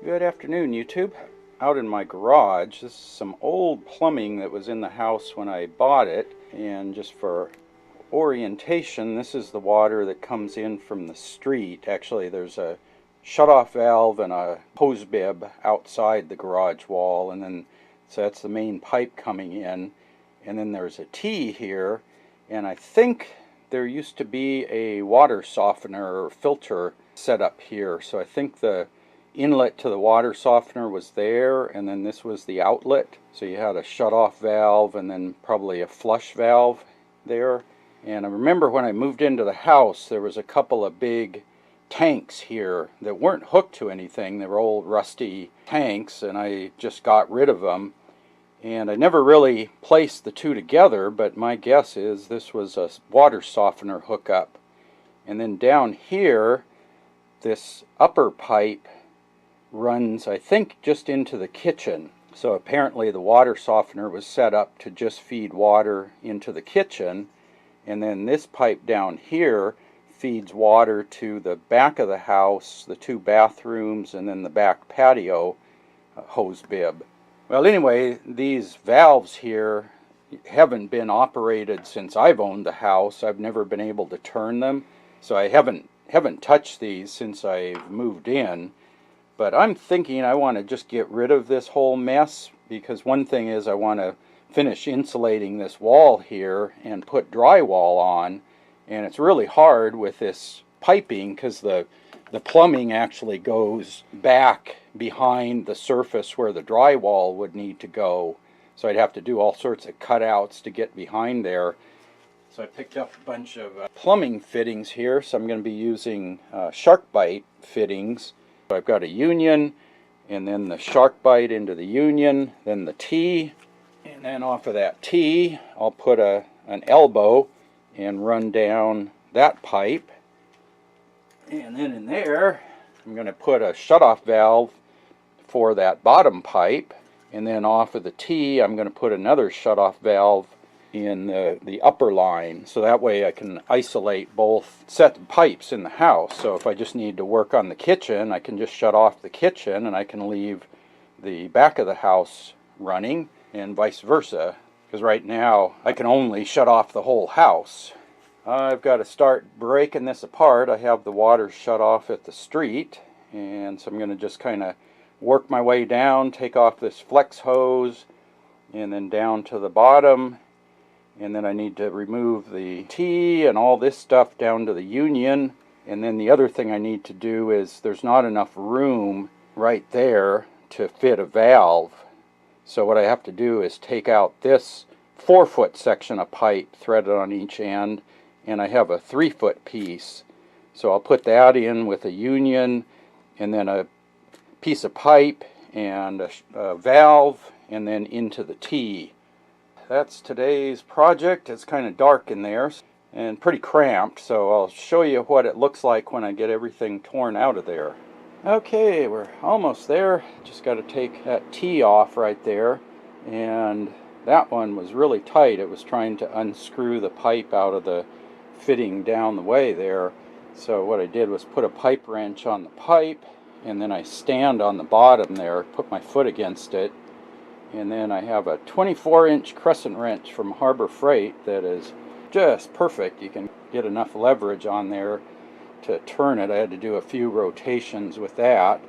Good afternoon, YouTube. Out in my garage, this is some old plumbing that was in the house when I bought it, and just for orientation, this is the water that comes in from the street. Actually, there's a shutoff valve and a hose bib outside the garage wall, and then so that's the main pipe coming in, and then there's a T here, and I think there used to be a water softener or filter set up here, so I think the inlet to the water softener was there, and then this was the outlet. So you had a shut-off valve and then probably a flush valve there. And I remember when I moved into the house, there was a couple of big tanks here that weren't hooked to anything. They were old rusty tanks, and I just got rid of them. And I never really placed the two together, but my guess is this was a water softener hookup. And then down here, this upper pipe runs, I think, just into the kitchen. So apparently the water softener was set up to just feed water into the kitchen, and then this pipe down here feeds water to the back of the house, the two bathrooms, and then the back patio hose bib. Well, anyway, these valves here haven't been operated since I've owned the house. I've never been able to turn them, so I haven't touched these since I've moved in. But I'm thinking I want to just get rid of this whole mess, because one thing is I want to finish insulating this wall here and put drywall on, and it's really hard with this piping because the plumbing actually goes back behind the surface where the drywall would need to go, so I'd have to do all sorts of cutouts to get behind there. So I picked up a bunch of plumbing fittings here, so I'm going to be using SharkBite fittings. So I've got a union, and then the SharkBite into the union, then the T, and then off of that T I'll put an elbow and run down that pipe, and then in there I'm going to put a shutoff valve for that bottom pipe, and then off of the T I'm going to put another shutoff valve in the upper line, so that way I can isolate both set of pipes in the house. So if I just need to work on the kitchen, I can just shut off the kitchen and I can leave the back of the house running, and vice versa, because right now I can only shut off the whole house. I've got to start breaking this apart. I have the water shut off at the street, and so I'm going to just kind of work my way down, take off this flex hose, and then down to the bottom. And then I need to remove the T and all this stuff down to the union. And then the other thing I need to do is there's not enough room right there to fit a valve. So what I have to do is take out this 4-foot section of pipe threaded on each end, and I have a 3-foot piece. So I'll put that in with a union, and then a piece of pipe and a valve, and then into the T. That's today's project. It's kind of dark in there and pretty cramped, so I'll show you what it looks like when I get everything torn out of there. Okay, we're almost there. Just got to take that T off right there, and that one was really tight. It was trying to unscrew the pipe out of the fitting down the way there. So what I did was put a pipe wrench on the pipe, and then I stand on the bottom there, put my foot against it, and then I have a 24-inch crescent wrench from Harbor Freight that is just perfect. You can get enough leverage on there to turn it. I had to do a few rotations with that,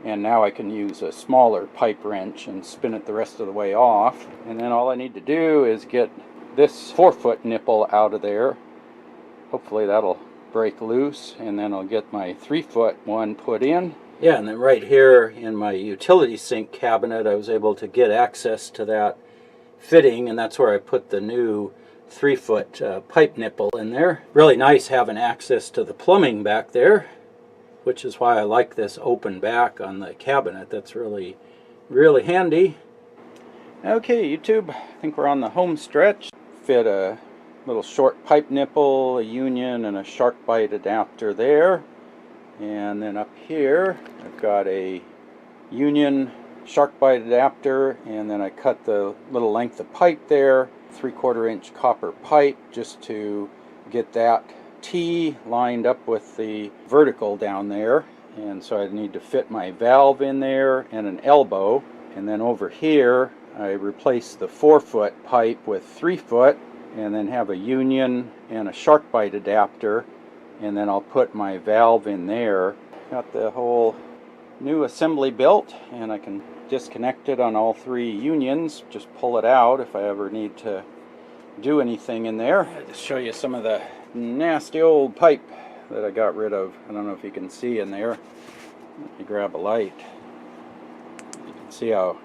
and now I can use a smaller pipe wrench and spin it the rest of the way off. And then all I need to do is get this 4-foot nipple out of there. Hopefully that'll break loose, and then I'll get my 3-foot one put in. Yeah, and then right here in my utility sink cabinet, I was able to get access to that fitting, and that's where I put the new 3-foot pipe nipple in there. Really nice having access to the plumbing back there, which is why I like this open back on the cabinet. That's really, really handy. Okay, YouTube, I think we're on the home stretch. Fit a little short pipe nipple, a union, and a SharkBite adapter there. And then up here I've got a union SharkBite adapter, and then I cut the little length of pipe there, 3/4-inch copper pipe, just to get that T lined up with the vertical down there. and so I need to fit my valve in there and an elbow. And then over here I replace the 4-foot pipe with 3-foot, and then have a union and a SharkBite adapter, and then I'll put my valve in there. Got the whole new assembly built, and I can disconnect it on all 3 unions, just pull it out if I ever need to do anything in there. I'll just show you some of the nasty old pipe that I got rid of. I don't know if you can see in there. Let me grab a light. You can see how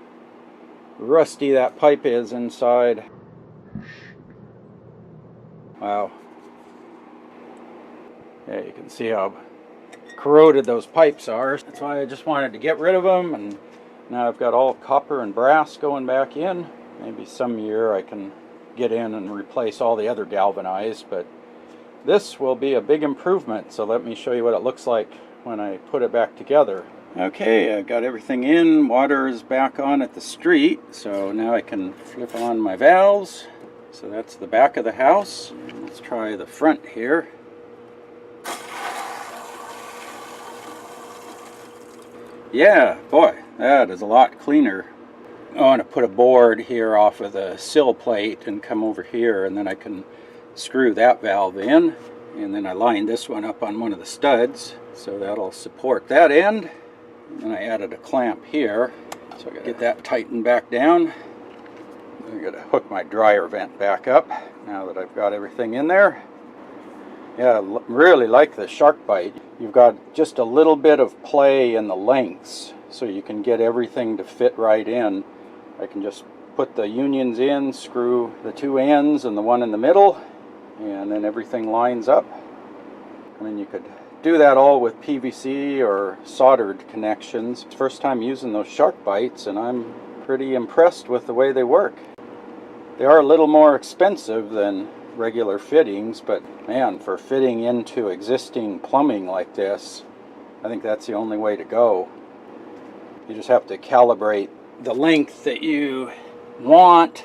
rusty that pipe is inside. Wow. Yeah, you can see how corroded those pipes are. That's why I just wanted to get rid of them, and now I've got all copper and brass going back in. Maybe some year I can get in and replace all the other galvanized, but this will be a big improvement, so let me show you what it looks like when I put it back together. Okay, I've got everything in. Water is back on at the street, so now I can flip on my valves. So that's the back of the house. Let's try the front here. Yeah, boy, that is a lot cleaner. I want to put a board here off of the sill plate and come over here, and then I can screw that valve in, and then I line this one up on one of the studs, so that'll support that end. And then I added a clamp here, so I gotta get that tightened back down. I gotta hook my dryer vent back up now that I've got everything in there. Yeah, I really like the SharkBite. You've got just a little bit of play in the lengths, so you can get everything to fit right in. I can just put the unions in, screw the 2 ends and the one in the middle, and then everything lines up. I mean, you could do that all with PVC or soldered connections. It's first time using those SharkBites, and I'm pretty impressed with the way they work. They are a little more expensive than regular fittings, but man, for fitting into existing plumbing like this, I think that's the only way to go. You just have to calibrate the length that you want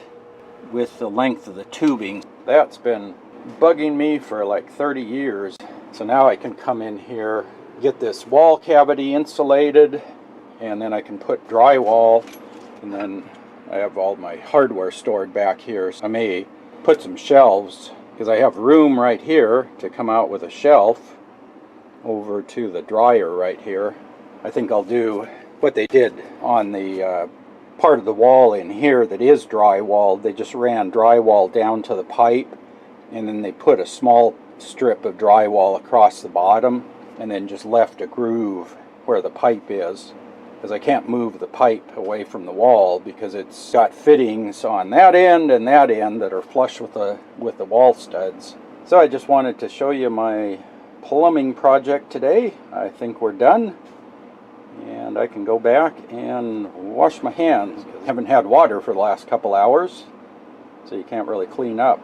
with the length of the tubing. That's been bugging me for like 30 years. So now I can come in here, get this wall cavity insulated, and then I can put drywall, and then I have all my hardware stored back here. So I may put some shelves, because I have room right here to come out with a shelf over to the dryer right here. I think I'll do what they did on the part of the wall in here that is drywall. They just ran drywall down to the pipe, and then they put a small strip of drywall across the bottom, and then just left a groove where the pipe is, because I can't move the pipe away from the wall because it's got fittings on that end and that end that are flush with the wall studs. So I just wanted to show you my plumbing project today. I think we're done, and I can go back and wash my hands, because I haven't had water for the last couple hours, so you can't really clean up.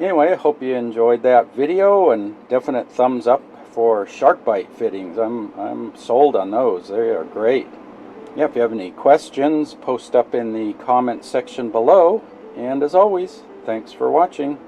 Anyway, I hope you enjoyed that video, and definite thumbs up for SharkBite fittings. I'm sold on those. They are great. Yeah, if you have any questions, post up in the comment section below. And as always, thanks for watching.